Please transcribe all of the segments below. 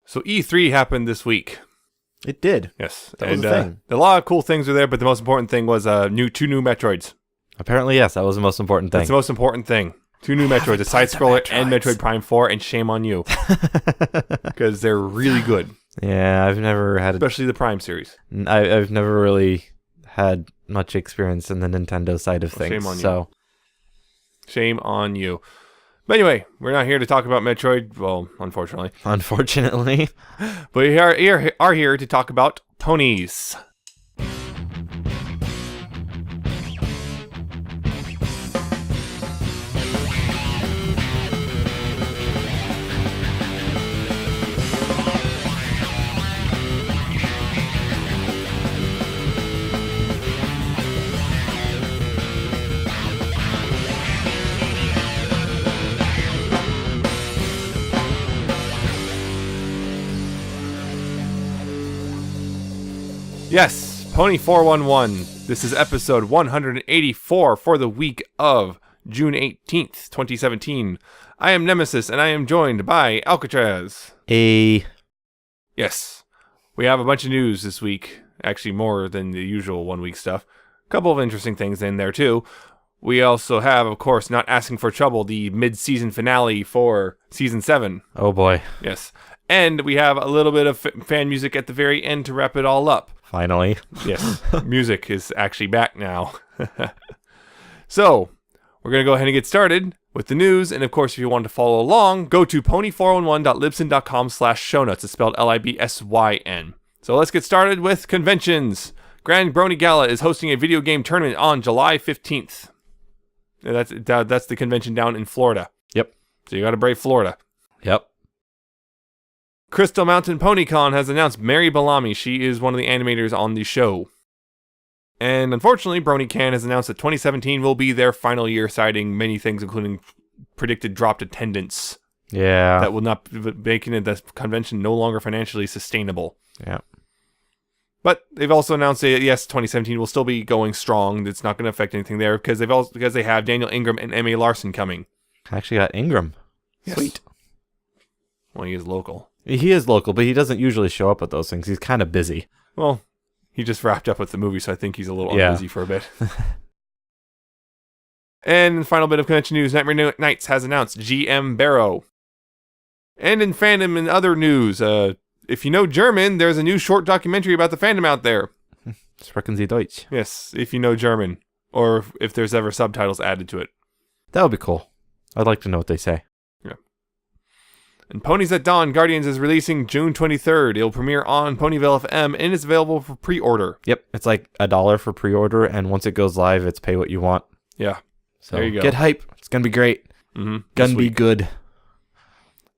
So E3 happened this week. It did. Yes. That was a thing. A lot of cool things were there, but the most important thing was two new Metroids. Apparently, yes, that was the most important thing. That's the most important thing. 2 new Metroids, a side-scroller and Metroid Prime 4, and shame on you. Because they're really good. Yeah, I've never had... Especially the Prime series. I've never really had much experience in the Nintendo side of things. Shame on you. Shame on you. But anyway, we're not here to talk about Metroid. Well, unfortunately. Unfortunately. But we are here to talk about Ponies. Yes, Pony 411. This is episode 184 for the week of June 18th, 2017. I am Nemesis, and I am joined by Alca7raz. Yes, we have a bunch of news this week. Actually, more than the usual one-week stuff. A couple of interesting things in there, too. We also have, of course, Not Asking for Trouble, the mid-season finale for Season 7. Oh, boy. Yes. And we have a little bit of fan music at the very end to wrap it all up. Finally. Yes, music is actually back now. So, we're going to go ahead and get started with the news. And of course, if you want to follow along, go to pony411.libsyn.com/shownotes. It's spelled LIBSYN. So let's get started with conventions. Grand Brony Gala is hosting a video game tournament on July 15th. And that's the convention down in Florida. Yep. So you got to brave Florida. Yep. Crystal Mountain PonyCon has announced Mary Bellamy. She is one of the animators on the show. And unfortunately, BronyCan has announced that 2017 will be their final year, citing many things, including predicted dropped attendance. Yeah. That will not be making the convention no longer financially sustainable. Yeah. But they've also announced that, yes, 2017 will still be going strong. It's not going to affect anything there because they have Daniel Ingram and M.A. Larson coming. I actually got Ingram. Yes. Sweet. Well, he is local. He is local, but he doesn't usually show up at those things. He's kind of busy. Well, he just wrapped up with the movie, so I think he's a little unbusy for a bit. And the final bit of convention news, Nightmare Nights has announced GM Barrow. And in fandom and other news, if you know German, there's a new short documentary about the fandom out there. Sprechen Sie Deutsch? Yes, if you know German. Or if there's ever subtitles added to it. That would be cool. I'd like to know what they say. And Ponies at Dawn Guardians is releasing June 23rd. It'll premiere on Ponyville FM and it's available for pre-order. Yep, it's like $1 for pre-order, and once it goes live, it's pay what you want. Yeah, so there you go. Get hype. It's going to be great. Mm-hmm. Gonna be good.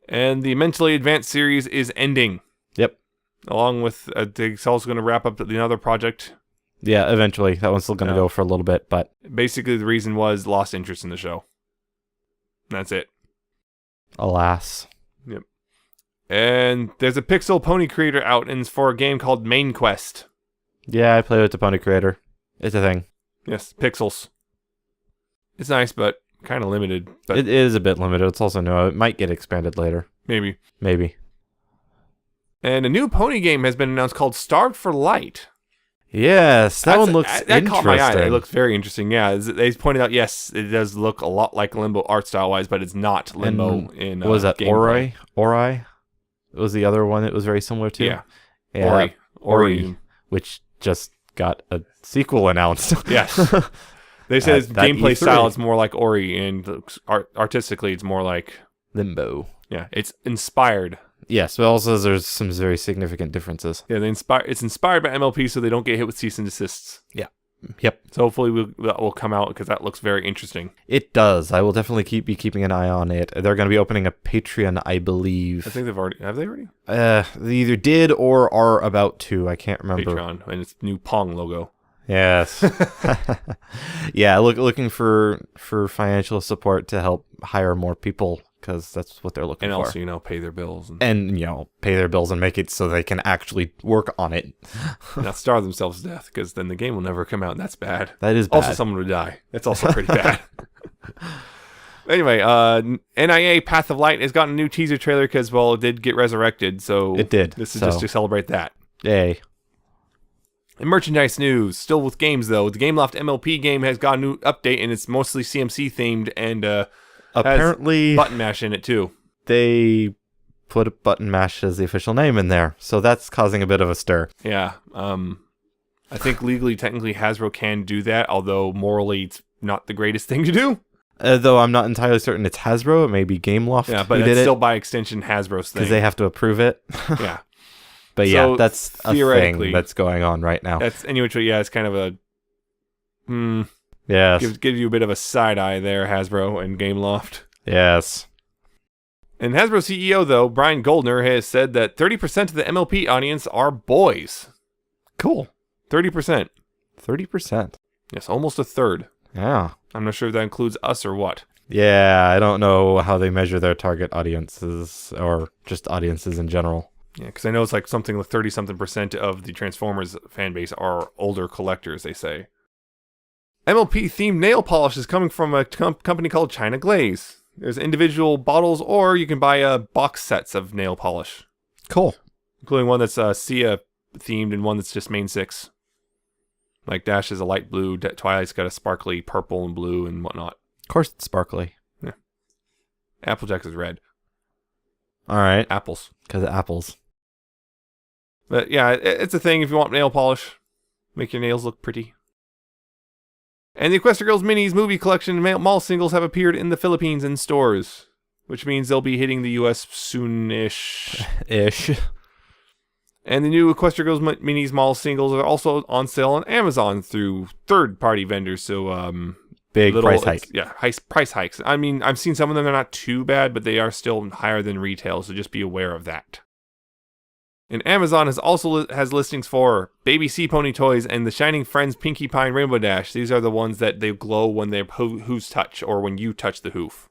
And the Mentally Advanced series is ending. Yep. Along with, it's also going to wrap up another project. Yeah, eventually. That one's still going to go for a little bit, but... Basically, the reason was lost interest in the show. That's it. Alas. Yep. And there's a Pixel Pony creator out, and it's for a game called Main Quest. Yeah, I play with the Pony Creator. It's a thing. Yes, Pixels. It's nice, but kind of limited. But it is a bit limited. It's also new. It might get expanded later. Maybe. And a new pony game has been announced called Starved for Light. Yes, that one looks interesting. That caught my eye. It looks very interesting. Yeah, they pointed out, yes, it does look a lot like Limbo art style-wise, but it's not Limbo in what was that, gameplay. Ori? Was the other one it was very similar to? Yeah. Ori, which just got a sequel announced. Yes. They said its gameplay E3. style is more like Ori, and artistically it's more like... Limbo. Yeah, it's inspired. Yes, but also there's some very significant differences. Yeah, it's inspired by MLP, so they don't get hit with cease and desists. Yeah. Yep. So hopefully that will come out, because that looks very interesting. It does. I will definitely be keeping an eye on it. They're going to be opening a Patreon, I believe. I think have they already? They either did or are about to. I can't remember. Patreon, and its new Pong logo. Yes. Yeah, looking for financial support to help hire more people, because that's what they're looking for. And also, pay their bills. And, pay their bills and make it so they can actually work on it. Not starve themselves to death, because then the game will never come out, and that's bad. That is bad. Also, someone would die. That's also pretty bad. Anyway, NIA Path of Light has gotten a new teaser trailer because, well, it did get resurrected. So It did. This is just to celebrate that. Yay. In merchandise news, still with games though, the Gameloft MLP game has got a new update and it's mostly CMC themed and apparently has button mash in it too. They put a button mash as the official name in there, so that's causing a bit of a stir. Yeah, I think legally, technically, Hasbro can do that, although morally, it's not the greatest thing to do. Though I'm not entirely certain it's Hasbro, it may be Gameloft. Yeah, but it's still by extension Hasbro's thing because they have to approve it. Yeah. But So, yeah, that's a thing that's going on right now. That's anyway. Yeah, it's kind of a Yes. give you a bit of a side eye there, Hasbro and Gameloft. Yes. And Hasbro CEO though, Brian Goldner, has said that 30% of the MLP audience are boys. Cool. 30%. 30%. Yes, almost a third. Yeah. I'm not sure if that includes us or what. Yeah, I don't know how they measure their target audiences or just audiences in general. Yeah, because I know it's like something like 30-something% of the Transformers fan base are older collectors, they say. MLP-themed nail polish is coming from a company called China Glaze. There's individual bottles, or you can buy box sets of nail polish. Cool. Including one that's Sia-themed and one that's just main 6. Like Dash is a light blue, Twilight's got a sparkly purple and blue and whatnot. Of course it's sparkly. Yeah. Applejack is red. All right. Apples. Because of apples. But yeah, it's a thing if you want nail polish. Make your nails look pretty. And the Equestria Girls Minis movie collection mall singles have appeared in the Philippines in stores. Which means they'll be hitting the US soon-ish. Ish. And the new Equestria Girls Minis mall singles are also on sale on Amazon through third-party vendors. So, big price hike. Yeah, price hikes. I mean, I've seen some of them. They're not too bad, but they are still higher than retail. So just be aware of that. And Amazon has listings for Baby Sea Pony toys and the Shining Friends Pinkie Pie Rainbow Dash. These are the ones that they glow when their hooves touch or when you touch the hoof.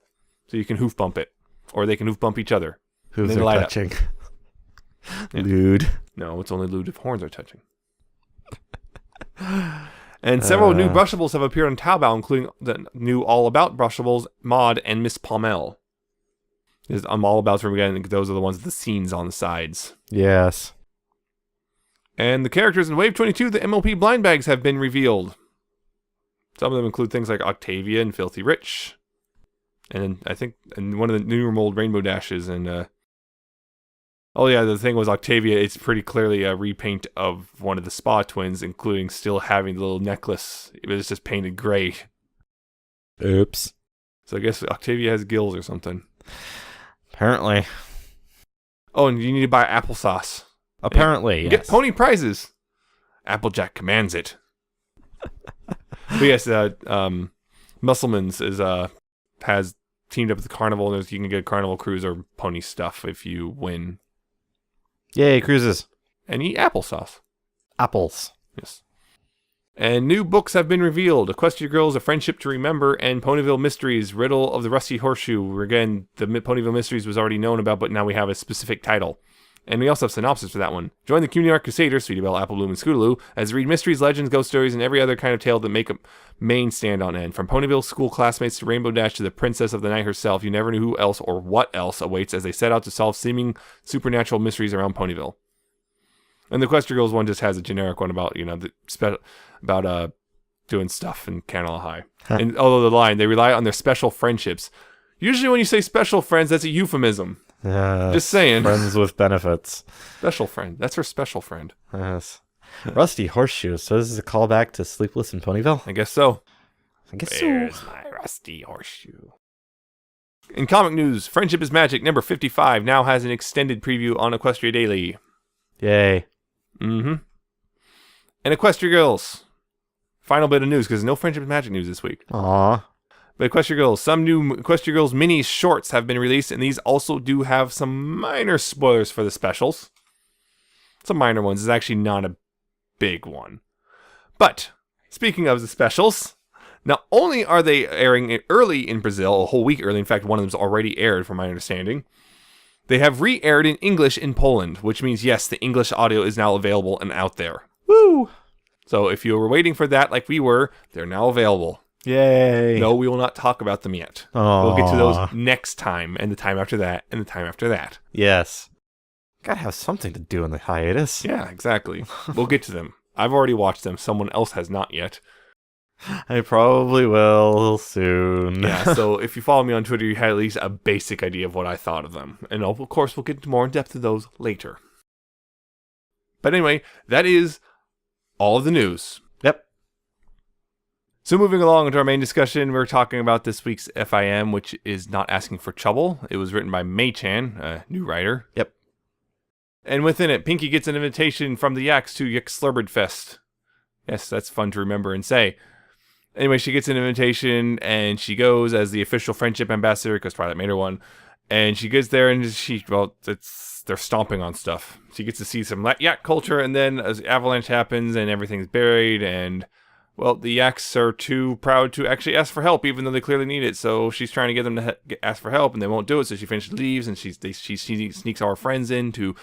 So you can hoof bump it. Or they can hoof bump each other. Hooves are touching. Yeah. Lewd. No, it's only lewd if horns are touching. And several new brushables have appeared on Taobao, including the new All About brushables, Maud, and Miss Palmel. I'm all about from again. Those are the ones with the scenes on the sides. Yes. And the characters in Wave 22, the MLP blind bags have been revealed. Some of them include things like Octavia and Filthy Rich. And I think one of the newer mold Rainbow Dashes. And oh yeah, the thing was Octavia. It's pretty clearly a repaint of one of the Spa twins, including still having the little necklace. It was just painted gray. Oops. So I guess Octavia has gills or something. Apparently. Oh, and you need to buy applesauce. Apparently, yes. Get pony prizes. Applejack commands it. But yes, Muscleman's has teamed up with the Carnival, and you can get a Carnival cruise or pony stuff if you win. Yay, cruises. And eat applesauce. Apples. Yes. And new books have been revealed. Equestria Girls, A Friendship to Remember, and Ponyville Mysteries, Riddle of the Rusty Horseshoe. Again, the Ponyville Mysteries was already known about, but now we have a specific title. And we also have synopsis for that one. Join the community art crusaders, Sweetie Belle, Apple Bloom, and Scootaloo, as read mysteries, legends, ghost stories, and every other kind of tale that make a main stand on end. From Ponyville school classmates to Rainbow Dash to the Princess of the Night herself, you never knew who else or what else awaits as they set out to solve seeming supernatural mysteries around Ponyville. And the Equestria Girls one just has a generic one about, doing stuff in Canela High. And although the line, they rely on their special friendships. Usually when you say special friends, that's a euphemism. Just saying. Friends with benefits. Special friend. That's her special friend. Yes. Rusty Horseshoe. So this is a callback to Sleepless in Ponyville? I guess so. Where's my rusty horseshoe? In comic news, Friendship is Magic number 55 now has an extended preview on Equestria Daily. Yay. Mm-hmm. And Equestria Girls. Final bit of news, because no Friendship is Magic news this week. Aww. But Equestria Girls, some new Equestria Girls mini shorts have been released, and these also do have some minor spoilers for the specials. Some minor ones. It's actually not a big one. But, speaking of the specials, not only are they airing it early in Brazil, a whole week early, in fact, one of them's already aired, from my understanding, they have re-aired in English in Poland, which means, yes, the English audio is now available and out there. Woo! So if you were waiting for that like we were, they're now available. Yay. No, we will not talk about them yet. Aww. We'll get to those next time, and the time after that, and the time after that. Yes. Gotta have something to do in the hiatus. Yeah, exactly. We'll get to them. I've already watched them. Someone else has not yet. I probably will soon. Yeah, so if you follow me on Twitter, you had at least a basic idea of what I thought of them. And of course, we'll get into more in depth of those later. But anyway, that is all of the news. Yep. So moving along into our main discussion, we're talking about this week's FIM, which is Not Asking for Trouble. It was written by Mei-chan, a new writer. Yep. And within it, Pinky gets an invitation from the Yaks to Yaks. Yes, that's fun to remember and say. Anyway, she gets an invitation, and she goes as the official friendship ambassador, because Twilight made her one. And she gets there, and they're stomping on stuff. She gets to see some yak culture, and then as avalanche happens, and everything's buried, and, well, the yaks are too proud to actually ask for help, even though they clearly need it. So she's trying to get them to ask for help, and they won't do it, so she finishes leaves, and she sneaks our friends in to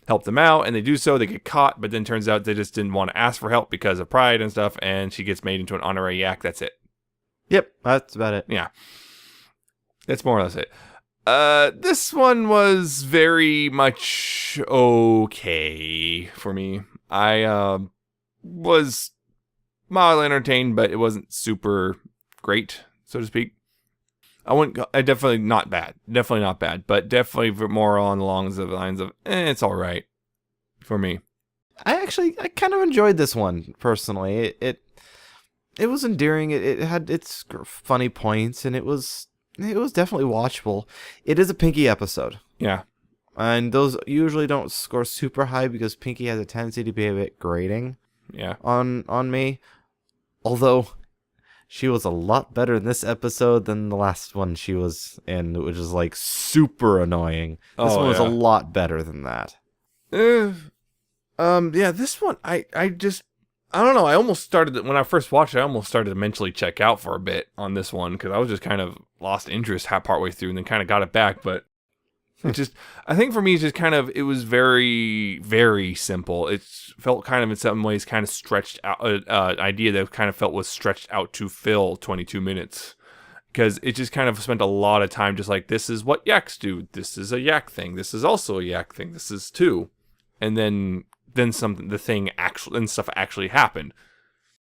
help them out, and they do so. They get caught, but then turns out they just didn't want to ask for help because of pride and stuff, and she gets made into an honorary yak. That's it. Yep, that's about it. Yeah. That's more or less it. This one was very much okay for me. I was mildly entertained, but it wasn't super great, so to speak. Definitely not bad. Definitely not bad, but definitely more along the lines of, it's all right for me. I kind of enjoyed this one personally. It was endearing. It had its funny points, and it was definitely watchable. It is a Pinky episode. Yeah. And those usually don't score super high because Pinky has a tendency to be a bit grating. Yeah. On me. Although she was a lot better in this episode than the last one she was in, which is like super annoying. This one was a lot better than that. Yeah, this one I don't know. I almost started when I first watched it. I almost started to mentally check out for a bit on this one because I was just kind of lost interest partway through and then kind of got it back. But it just, I think for me, it's just kind of, it was very, very simple. It felt kind of in some ways kind of stretched out, idea that kind of felt was stretched out to fill 22 minutes. Because it just kind of spent a lot of time just like, this is what yaks do. This is a yak thing. This is also a yak thing. This is too. And then stuff actually happened.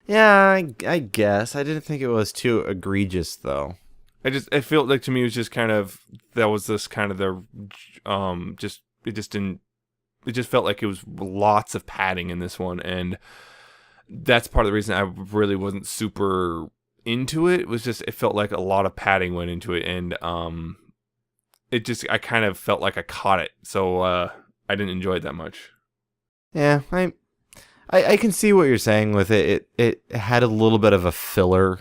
Yeah, I guess. I didn't think it was too egregious, though. It felt like to me it was just kind of, that was this kind of the, it just felt like it was lots of padding in this one. And that's part of the reason I really wasn't super into it. It was just, it felt like a lot of padding went into it. And, I kind of felt like I caught it. So, I didn't enjoy it that much. Yeah, I can see what you're saying with it. It had a little bit of a filler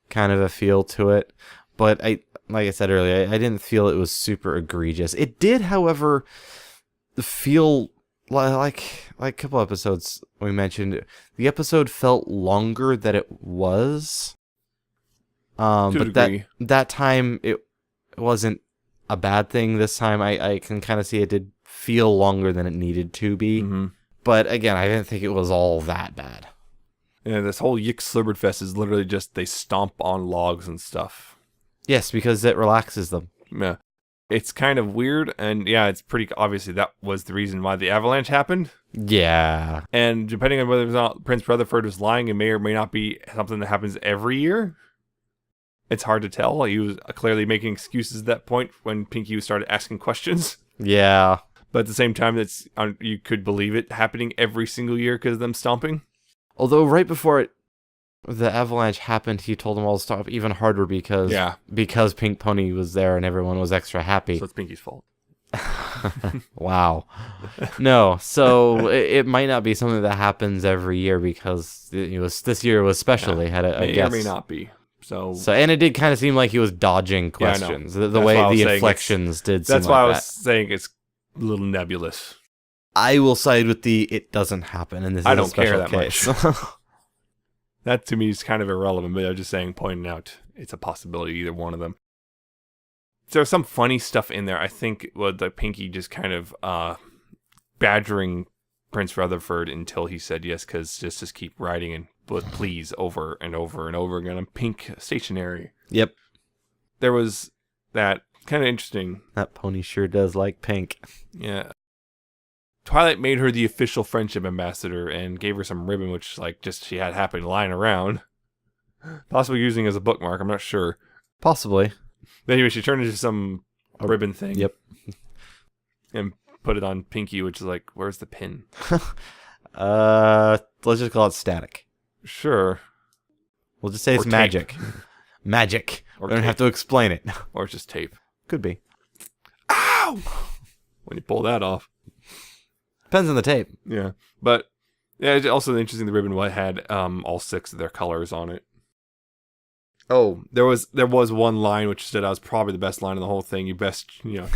kind of a feel to it. But like I said earlier, I didn't feel it was super egregious. It did, however, feel like a couple episodes we mentioned. The episode felt longer than it was. But that time it wasn't a bad thing. This time I can kind of see it did feel longer than it needed to be. Mm-hmm. But again, I didn't think it was all that bad. Yeah, this whole Yik-Slurbered-Fest is literally just they stomp on logs and stuff. Yes, because it relaxes them. Yeah. It's kind of weird, and yeah, it's pretty obviously that was the reason why the avalanche happened. Yeah. And depending on whether or not Prince Rutherford was lying, it may or may not be something that happens every year. It's hard to tell. He was clearly making excuses at that point when Pinky started asking questions. Yeah. But at the same time, you could believe it happening every single year because of them stomping. Although right before the avalanche happened, he told them all to stop even harder because Pink Pony was there and everyone was extra happy. So it's Pinky's fault. Wow. No, so it might not be something that happens every year because this year was special. They had a guess. May or may not be. So and it did kind of seem like he was dodging questions. The way the inflections did seem like that. That's why I was saying it's a little nebulous. I will side with it doesn't happen, and this is I don't a special care that case. much. That to me is kind of irrelevant, but I'm just pointing out it's a possibility, either one of them. There's some funny stuff in there. I think the Pinky just kind of badgering Prince Rutherford until he said yes, because just keep writing and with please over and over and over again on pink stationery. Yep. There was that kind of interesting. That pony sure does like pink. Yeah. Twilight made her the official friendship ambassador and gave her some ribbon, which like just she had happen lying around. Possibly using as a bookmark, I'm not sure. Possibly. But anyway, she turned into some ribbon thing. Yep. And put it on Pinky, which is like, where's the pin? Let's just call it static. Sure. We'll just say it's Or tape. magic. Magic. Or We don't tape. have to explain it. Or it's just tape. Could be. Ow! When you pull that off. Depends on the tape. Yeah. But yeah, it's also interesting the ribbon had all 6 of their colors on it. Oh, there was one line which stood out as probably the best line in the whole thing. You best,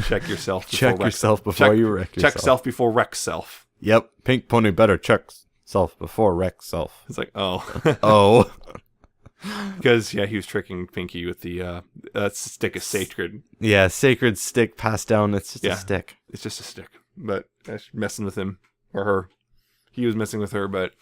check yourself. Check yourself before you wreck yourself. Check self before wreck self. Yep. Pink pony better check self before wreck self. It's like, oh. Oh. Because, he was tricking Pinky with the stick is sacred. Yeah, sacred stick passed down. It's just a stick. It's just a stick. But messing with him or her. He was messing with her, but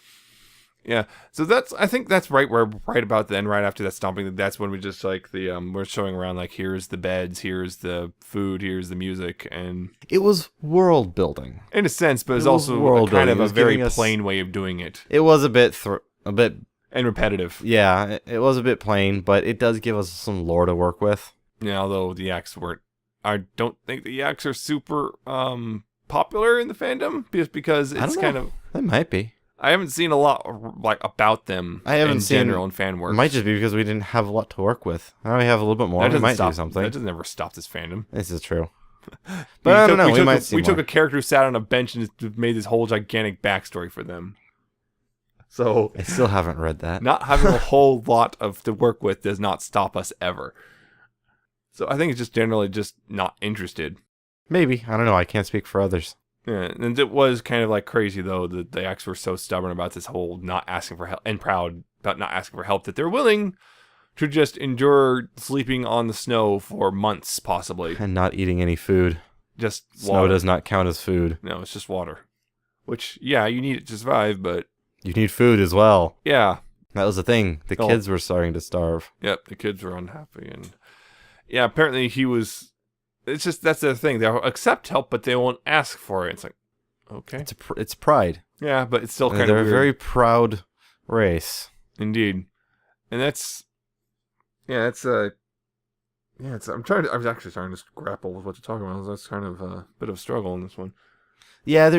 yeah. So I think that's right about then, right after that stomping, that's when we just like we're showing around like here's the beds, here's the food, here's the music, and It was world building. in a sense, but it's It was also world kind building. of It a was very giving us- plain way of doing it. It was a bit And repetitive. yeah, it was a bit plain, but it does give us some lore to work with. Yeah, although the yaks I don't think the yaks are super popular in the fandom just because I don't it's know. kind of They might be. I haven't seen a lot like about them I haven't in seen general in fan work. It might just be because we didn't have a lot to work with. Now we have a little bit more. We might do something. That doesn't ever stop this fandom. This is true. But I don't know. We might see We more. took a character who sat on a bench and just made this whole gigantic backstory for them. So I still haven't read that. not having a whole lot to work with does not stop us ever. So I think it's just generally just not interested. Maybe. I don't know. I can't speak for others. Yeah, and it was kind of like crazy though that the yaks were so stubborn about this whole not asking for help and proud about not asking for help that they're willing to just endure sleeping on the snow for months possibly. And not eating any food. Just Snow water. does not count as food. No, it's just water. Which, yeah, you need it to survive, but You need food as well. yeah. That was the thing. The Oh. kids were starting to starve. Yep, the kids were unhappy. And yeah, apparently he was. It's just, that's the thing. They'll accept help, but they won't ask for it. It's like, okay. It's pride. Yeah, but it's still kind They're of a weird. very proud race. Indeed. And that's. Yeah, it's yeah, I was actually starting to grapple with what to talk about. That's kind of a bit of a struggle in this one. Yeah,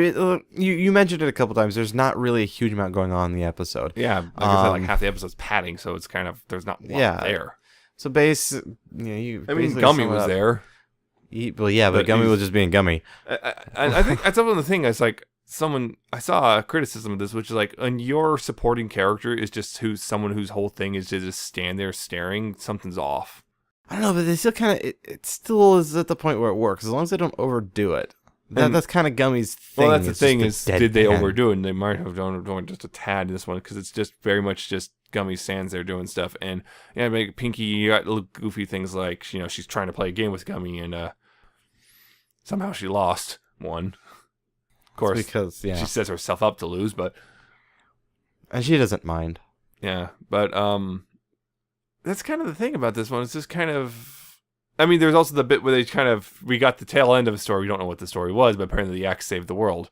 you mentioned it a couple times. There's not really a huge amount going on in the episode. Yeah, like I said, like half the episode's padding, so it's kind of, there's not a lot there. So you I mean, basically Gummy sum it was up. there. Well, yeah, but Gummy he's- was just being Gummy. I think that's one of the thing. It's like I saw a criticism of this, which is like, and your supporting character is just someone whose whole thing is to just stand there staring. Something's off. I don't know, but they still kind of it still is at the point where it works as long as they don't overdo it. That's kind of Gummy's thing. Well, that's the It's thing just a is, did they deadpan. overdo it? And they might have done just a tad in this one because it's just very much just Gummy stands there doing stuff, and make Pinky. You got little goofy things like she's trying to play a game with Gummy, and somehow she lost one. Of course, It's because she sets herself up to lose, but and she doesn't mind. yeah, but that's kind of the thing about this one. It's just kind of. I mean, there's also the bit where we got the tail end of a story. We don't know what the story was, but apparently the yaks saved the world.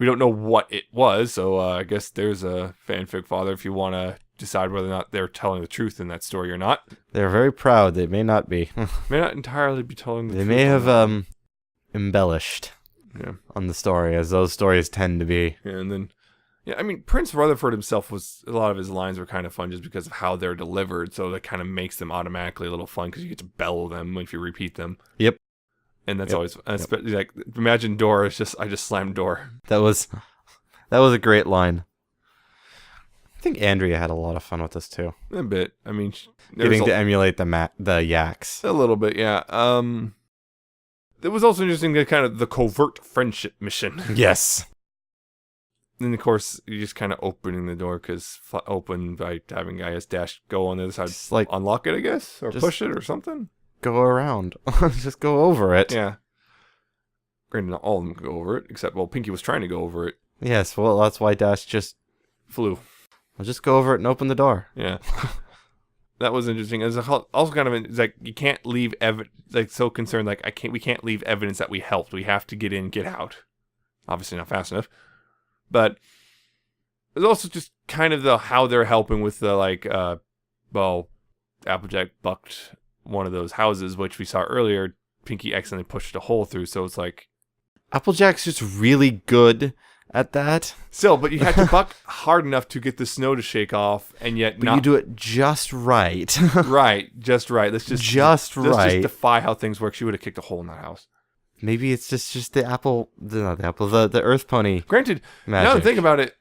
We don't know what it was, so I guess there's a fanfic father if you want to decide whether or not they're telling the truth in that story or not. They're very proud. They may not be. May not entirely be telling the They truth. may on have that. embellished Yeah. on the story, as those stories tend to be. Yeah, and then, I mean, Prince Rutherford himself a lot of his lines were kind of fun just because of how they're delivered, so that kind of makes them automatically a little fun because you get to bellow them if you repeat them. Yep. And that's always, like, imagine door is just, I just slammed door. That was a great line. I think Andrea had a lot of fun with this too. A bit. I mean, Getting to emulate the yaks. a little bit, yeah. It was also interesting that kind of the covert friendship mission. Yes. And of course, you just kind of opening the door because open by having guys dash go on the other side, Just like unlock it, I guess, or just- push it or something. go around. Just go over it. Yeah. Granted, not all of them could go over it, except Pinky was trying to go over it. Yes, well, that's why Dash just flew. I'll just go over it and open the door. Yeah. That was interesting. It was also kind of it's like you can't leave like so concerned like we can't leave evidence that we helped. We have to get in, get out. Obviously not fast enough. But there's also just kind of how they're helping with the Applejack bucked one of those houses, which we saw earlier. Pinky accidentally pushed a hole through, so it's like Applejack's just really good at that. Still, but you had to buck hard enough to get the snow to shake off, and yet But you do it just right. Right, just right. Let's just defy how things work. She would have kicked a hole in that house. Maybe it's just the the Earth Pony. Granted, magic. now that I think about it,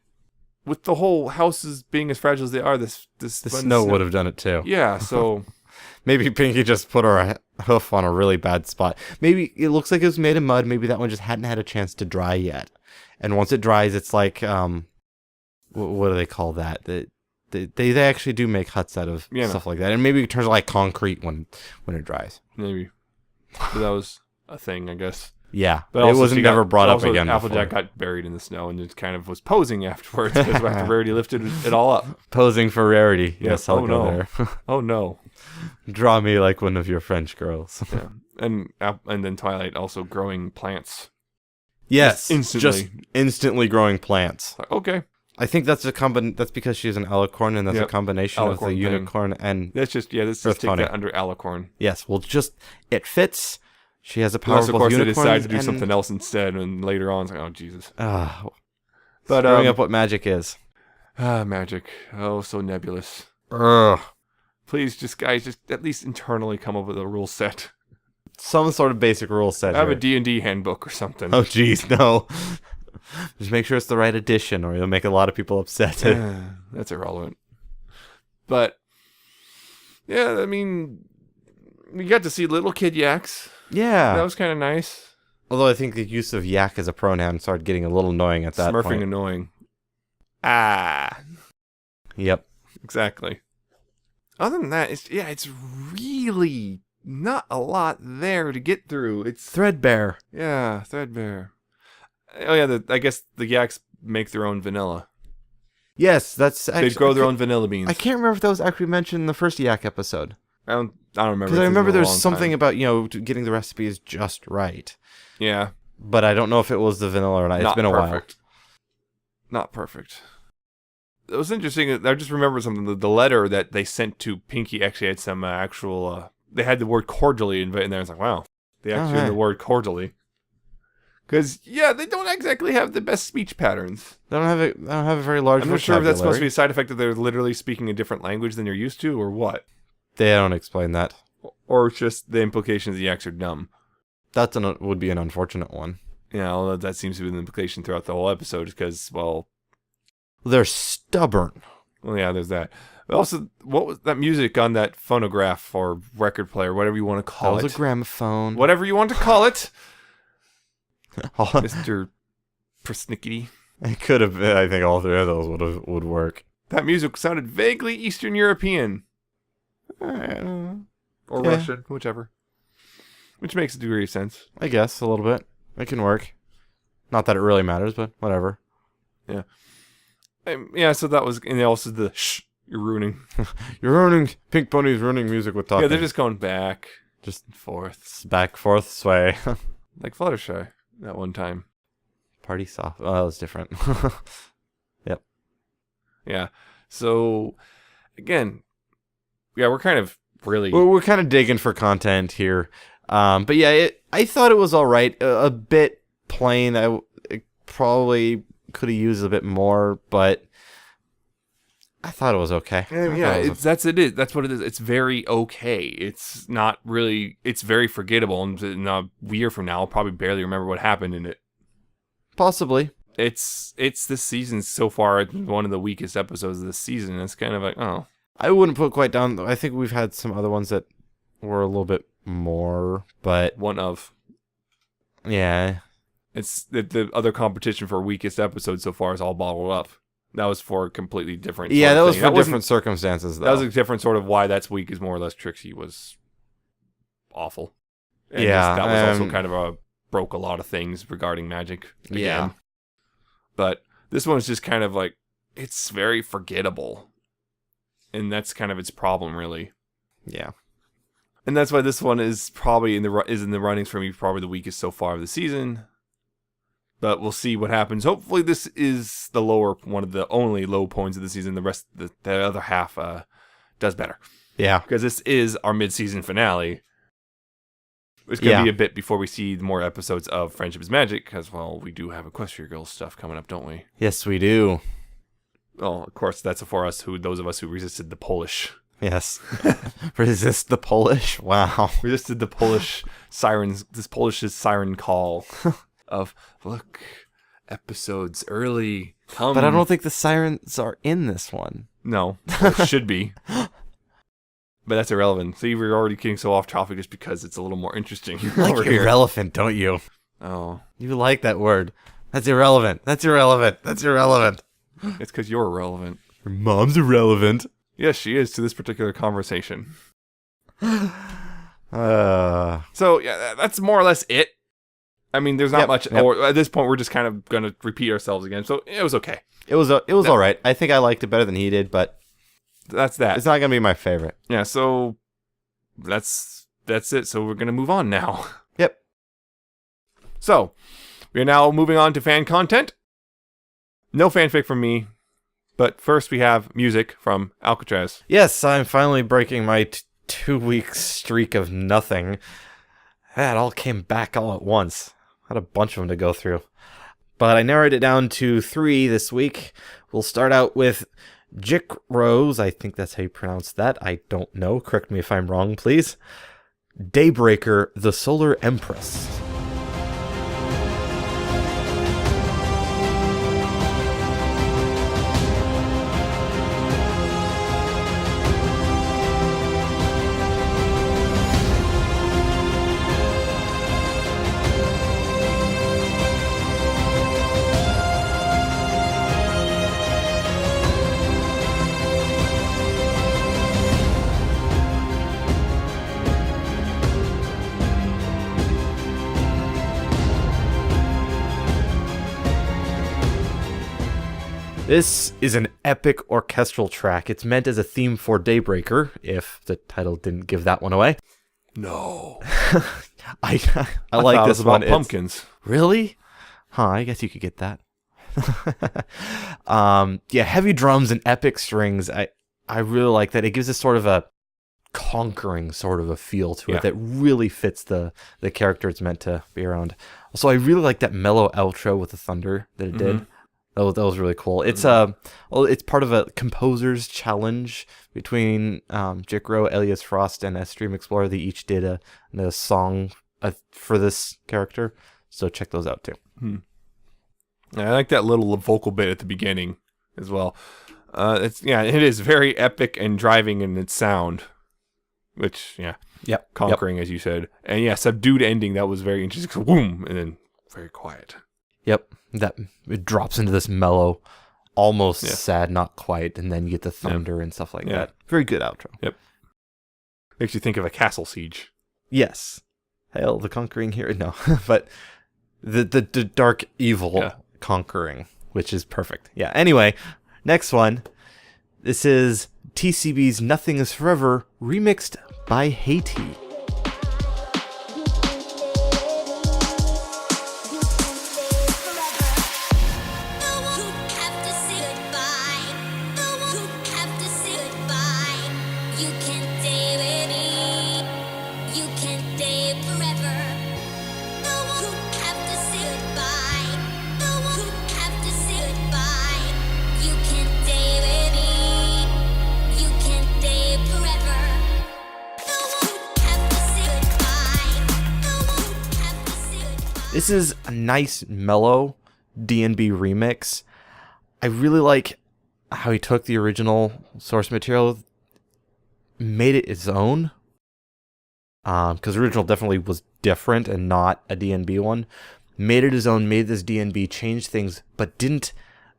with the whole houses being as fragile as they are, the snow would have done it too. Yeah, so maybe Pinky just put her hoof on a really bad spot. Maybe it looks like it was made of mud. Maybe that one just hadn't had a chance to dry yet. And once it dries, it's like, what do they call that? They actually do make huts out of stuff like that. And maybe it turns like concrete when it dries. Maybe. So that was a thing, I guess. Yeah, but it wasn't never brought up again. Applejack got buried in the snow and it kind of was posing afterwards because after Rarity lifted it all up. Posing for Rarity. Yes, I'll go there. Oh no. Draw me like one of your French girls. Yeah. And then Twilight also growing plants. Yes, just instantly growing plants. Like, okay. I think that's that's because she's an alicorn, and that's a combination of the unicorn and let's just take that under alicorn. Yes, well, it fits. She has a powerful unicorn. Unless, of course, they decide to do something else instead, and later on, it's like, oh, Jesus. But screwing up what magic is. Magic. Oh, so nebulous. Ugh. Please, guys, at least internally come up with a rule set. Some sort of basic rule set. Have a D&D handbook or something. Oh, jeez, no. Just make sure it's the right edition, or you'll make a lot of people upset. That's irrelevant. But, yeah, I mean, we got to see little kid yaks. Yeah. That was kind of nice. Although I think the use of yak as a pronoun started getting a little annoying at that point. Smurfing annoying. Ah. Yep. Exactly. Other than that, it's really not a lot there to get through. It's threadbare. Yeah, threadbare. Oh yeah, I guess the yaks make their own vanilla. Yes, that's actually, they grow their own vanilla beans. I can't remember if that was actually mentioned in the first yak episode. I don't remember. Because I remember there's something about getting the recipes just right. Yeah, but I don't know if it was the vanilla or not. It's been a while. Not perfect. It was interesting. I just remember something. The letter that they sent to Pinky actually had some actual. They had the word cordially in there. It's like, wow, they actually had the word cordially. Because they don't exactly have the best speech patterns. They don't have a very large. I'm not sure if that's supposed to be a side effect that they're literally speaking a different language than you're used to, or what. They don't explain that. Or just the implication is the yaks are dumb. That would be an unfortunate one. Yeah, although that seems to be the implication throughout the whole episode, because they're stubborn. Well, yeah, there's that. But also, what was that music on that phonograph or record player, whatever you want to call it? That was a gramophone. Whatever you want to call it. Mr. Persnickety. It could have been. I think all three of those would work. That music sounded vaguely Eastern European. Or Russian, whichever. Which makes a degree of sense. I guess, a little bit. It can work. Not that it really matters, but whatever. Yeah. So that was... And also the shh, you're ruining. You're ruining... Pink Pony's ruining music with talking. Yeah, they're just going back. Just forth. Back, forth, sway. Like Fluttershy at one time. Party soft. Oh, that was different. Yep. Yeah. So, again... Yeah, we're kind of really... We're kind of digging for content here. But yeah, I thought it was all right. A bit plain. It probably could have used a bit more, but I thought it was okay. That's what it is. It's very okay. It's not really... It's very forgettable. And in a year from now, I'll probably barely remember what happened in it. Possibly. It's this season so far one of the weakest episodes of this season. It's kind of like, oh... I wouldn't put quite down. I think we've had some other ones that were a little bit more, but one of. Yeah. It's the other competition for weakest episode so far is all bottled up. That was for a completely different. Yeah, that was for different circumstances. Though. That was a different sort of why that's weak is more or less Trixie was awful. And that was also kind of broke a lot of things regarding magic. Again. Yeah. But this one was just kind of like it's very forgettable. And that's kind of its problem, really. Yeah. And that's why this one is probably in the runnings for me, probably the weakest so far of the season. But we'll see what happens. Hopefully this is one of the only low points of the season. The rest, the other half does better. Yeah. Because this is our mid-season finale. It's going to be a bit before we see more episodes of Friendship is Magic. Because, well, we do have Equestria Girls stuff coming up, don't we? Yes, we do. Well, of course, that's for those of us who resisted the Polish. Yes. Resist the Polish? Wow. Resisted the Polish sirens, this Polish siren call of, look, episodes early, come. But I don't think the sirens are in this one. No, it should be. But that's irrelevant. See, we're already getting so off topic just because it's a little more interesting. You like irrelevant, don't you? Oh. You like that word. That's irrelevant. That's irrelevant. That's irrelevant. It's because you're irrelevant. Your mom's irrelevant. Yes, she is to this particular conversation. So, yeah, that's more or less it. I mean, there's not much more. At this point, we're just kind of going to repeat ourselves again. So, it was okay. It was all right. I think I liked it better than he did, but that's that. It's not going to be my favorite. Yeah, so that's it. So, we're going to move on now. Yep. So, we are now moving on to fan content. No fanfic from me. But first, we have music from Alca7raz. Yes, I'm finally breaking my 2-week streak of nothing. That all came back all at once. I had a bunch of them to go through. But I narrowed it down to 3 this week. We'll start out with yaks. I think that's how you pronounce that. I don't know. Correct me if I'm wrong, please. Daybreaker, the Solar Empress. This is an epic orchestral track. It's meant as a theme for Daybreaker, if the title didn't give that one away. No. I like this one. Pumpkins. Really? Huh, I guess you could get that. Yeah, heavy drums and epic strings. I really like that. It gives us sort of a conquering sort of a feel to it that really fits the character it's meant to be around. Also, I really like that mellow outro with the thunder that it did. That was really cool. It's it's part of a composer's challenge between yaks, Elias Frost, and Stream Explorer. They each did a song for this character, so check those out too. I like that little vocal bit at the beginning as well. It is very epic and driving in its sound, which conquering as you said, and subdued ending that was very interesting. Boom, and then very quiet. Yep, that it drops into this mellow, almost sad, not quite, and then you get the thunder and stuff like that. Very good outro. Yep. Makes you think of a castle siege. Yes. Hail the conquering hero. No, but the dark evil conquering, which is perfect. Yeah. Anyway, next one. This is TCB's Nothing Is Forever, remixed by Haiti. This is a nice, mellow D&B remix. I really like how he took the original source material, made it its own. Because the original definitely was different and not a D&B one. Made it his own, made this D&B, changed things, but didn't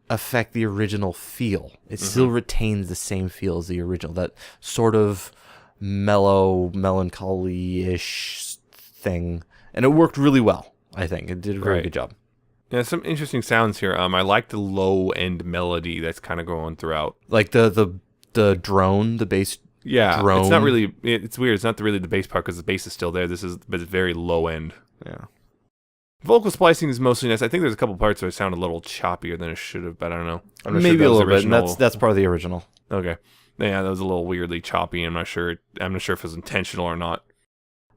affect the original feel. It still retains the same feel as the original. That sort of mellow, melancholy-ish thing. And it worked really well. I think it did a very good job. Yeah, some interesting sounds here. I like the low end melody that's kind of going throughout. Like the drone, the bass. Yeah, drone. It's not really. It's weird. It's not really the bass part because the bass is still there. But it's very low end. Yeah. Vocal splicing is mostly nice. I think there's a couple parts where it sounded a little choppier than it should have, but I don't know. I'm not Maybe sure a little bit. And that's part of the original. Okay. Yeah, that was a little weirdly choppy. I'm not sure if it was intentional or not.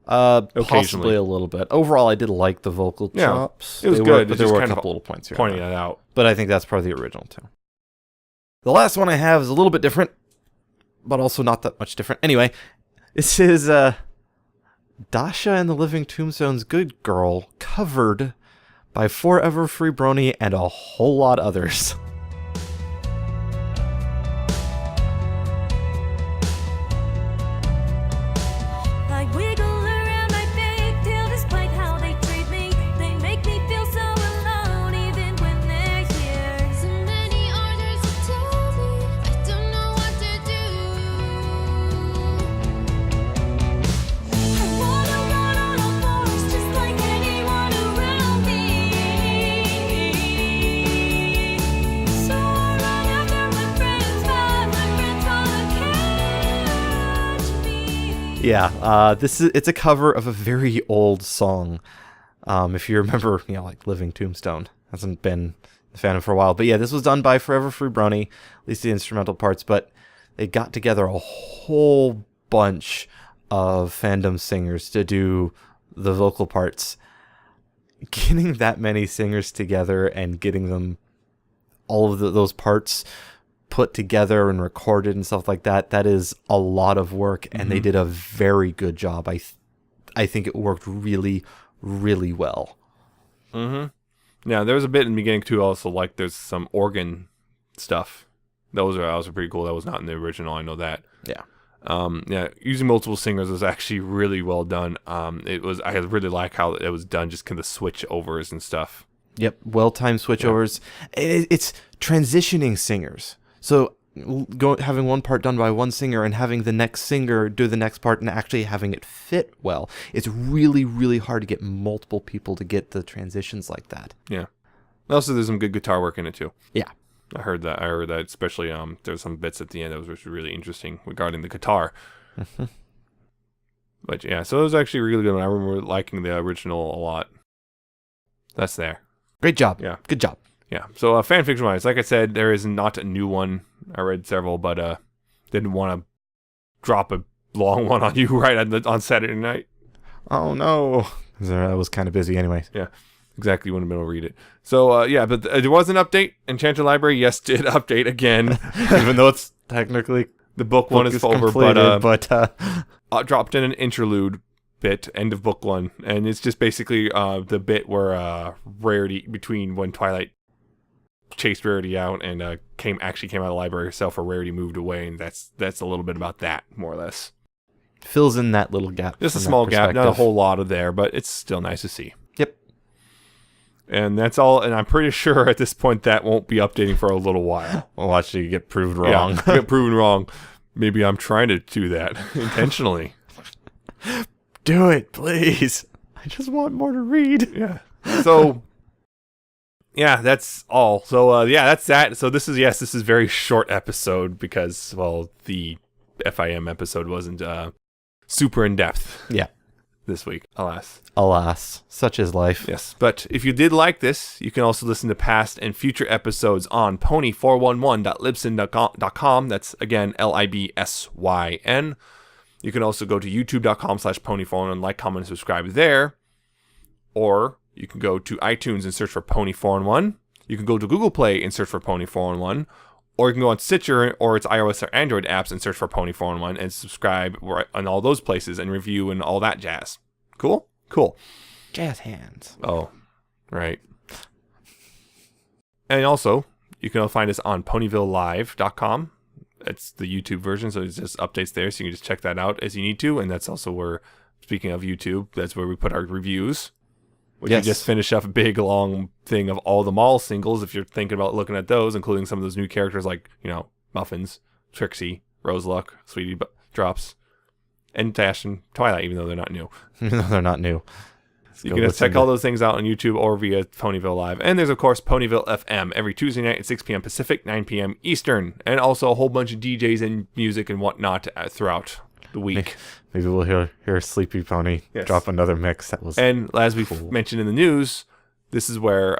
Possibly a little bit. Overall, I did like the vocal chops. It was good. But there were a couple little points here. Pointing that out. But I think that's part of the original, too. The last one I have is a little bit different, but also not that much different. Anyway, this is Dasha and the Living Tombstone's Good Girl, covered by Forever Free Brony and a whole lot others. Yeah, it's a cover of a very old song. If you remember, like Living Tombstone hasn't been the fan for a while, but yeah, this was done by Forever Free Brony, at least the instrumental parts. But they got together a whole bunch of fandom singers to do the vocal parts. Getting that many singers together and getting them all of those parts put together and recorded and stuff like that is a lot of work, and they did a very good job. I think it worked really, really well. Yeah, there was a bit in the beginning too. Also, like there's some organ stuff. Those are also pretty cool. That was not in the original. I know that. Yeah. Using multiple singers was actually really well done. I really like how it was done. Just kind of switch overs and stuff. Yep, well-timed switchovers. Yeah. It's transitioning singers. So having one part done by one singer and having the next singer do the next part and actually having it fit well. It's really, really hard to get multiple people to get the transitions like that. Yeah. Also, there's some good guitar work in it too. Yeah. I heard that. Especially there's some bits at the end that was really interesting regarding the guitar. But yeah, so it was actually a really good one. I remember liking the original a lot. That's there. Great job. Yeah. Good job. Yeah, so fanfiction-wise, like I said, there is not a new one. I read several, but didn't want to drop a long one on you right on Saturday night. Oh, no. I was kind of busy anyway. Yeah, exactly. You wouldn't have been able to read it. So, yeah, but there was an update. Enchanted Library, yes, did update again. Even though it's technically... The book one is over, completed, but dropped in an interlude bit, end of book one, and it's just basically the bit where Rarity, between when Twilight chased Rarity out and came out of the library herself, or Rarity moved away, and that's a little bit about that, more or less. Fills in that little gap. Just a small gap, not a whole lot of there, but it's still nice to see. Yep. And that's all, and I'm pretty sure at this point that won't be updating for a little while. We'll watch you get proved wrong. Yeah, get proven wrong. Maybe I'm trying to do that intentionally. Do it, please. I just want more to read. Yeah. So... yeah, that's all. So, yeah, that's that. So this is very short episode because, well, the FIM episode wasn't super in-depth. Yeah. This week, alas. Alas, such is life. Yes, but if you did like this, you can also listen to past and future episodes on pony411.libsyn.com. That's, again, LIBSYN. You can also go to youtube.com/pony411, like, comment, and subscribe there. Or... you can go to iTunes and search for Pony411. You can go to Google Play and search for Pony411. Or you can go on Stitcher or its iOS or Android apps and search for Pony411 and subscribe on all those places and review and all that jazz. Cool? Cool. Jazz hands. Oh, right. And also, you can find us on ponyvillelive.com. That's the YouTube version, so it's just updates there, so you can just check that out as you need to. And that's also where, speaking of YouTube, that's where we put our reviews. We can just finish up a big, long thing of all the mall singles if you're thinking about looking at those, including some of those new characters like, Muffins, Trixie, Roseluck, Sweetie Drops, and Dash and Twilight, even though they're not new. No, they're not new. You can just check all those things out on YouTube or via Ponyville Live. And there's, of course, Ponyville FM every Tuesday night at 6 p.m. Pacific, 9 p.m. Eastern. And also a whole bunch of DJs and music and whatnot throughout the week. Maybe we'll hear Sleepy Pony drop another mix. That was And as we mentioned in the news, this is where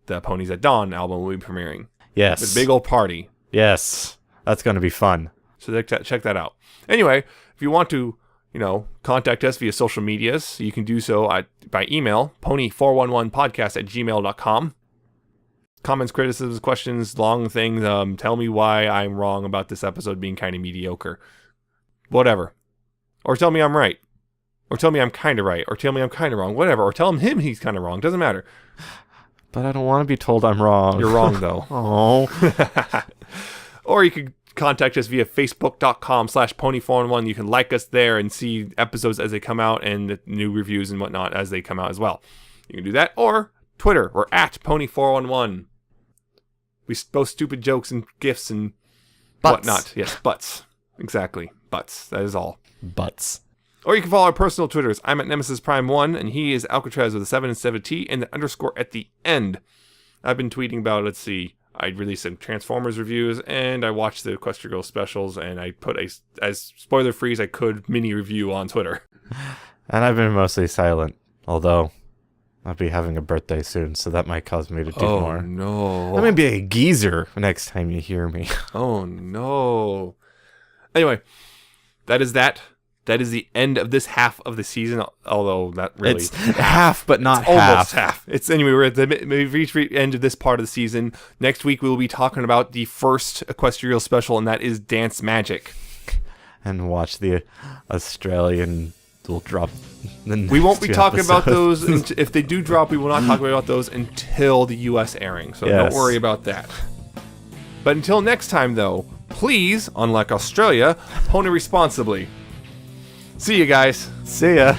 the Ponies at Dawn album will be premiering. Yes. With a big old party. Yes. That's going to be fun. So check that out. Anyway, if you want to, contact us via social medias, you can do so by email, pony411podcast@gmail.com. Comments, criticisms, questions, long things. Tell me why I'm wrong about this episode being kind of mediocre. Whatever. Or tell me I'm right. Or tell me I'm kind of right. Or tell me I'm kind of wrong. Whatever. Or tell him he's kind of wrong. Doesn't matter. But I don't want to be told I'm wrong. You're wrong, though. Oh. Or you could contact us via facebook.com/pony411. You can like us there and see episodes as they come out and the new reviews and whatnot as they come out as well. You can do that. Or Twitter. We're at pony411. We post stupid jokes and gifs and whatnot. Yes, butts. Exactly. Butts. That is all. Butts. Or you can follow our personal Twitters. I'm at Nemesis Prime 1, and he is Alcatraz with a 7 instead of a T and the underscore at the end. I've been tweeting about, I released some Transformers reviews, and I watched the Equestria Girl specials, and I put as spoiler-free as I could, mini review on Twitter. And I've been mostly silent, although I'll be having a birthday soon, so that might cause me to do more. Oh, no. I'm going to be a geezer next time you hear me. Oh, no. Anyway, that is that. That is the end of this half of the season, although not really. It's half, but not it's half. Almost half. Anyway, we've reached the end of this part of the season. Next week, we will be talking about the first Equestrial special, and that is Dance Magic. And watch the Australian will drop. We won't be talking about those. If they do drop, we will not talk about those until the U.S. airing, so don't worry about that. But until next time, though, please, unlike Australia, pony responsibly. See you guys. See ya.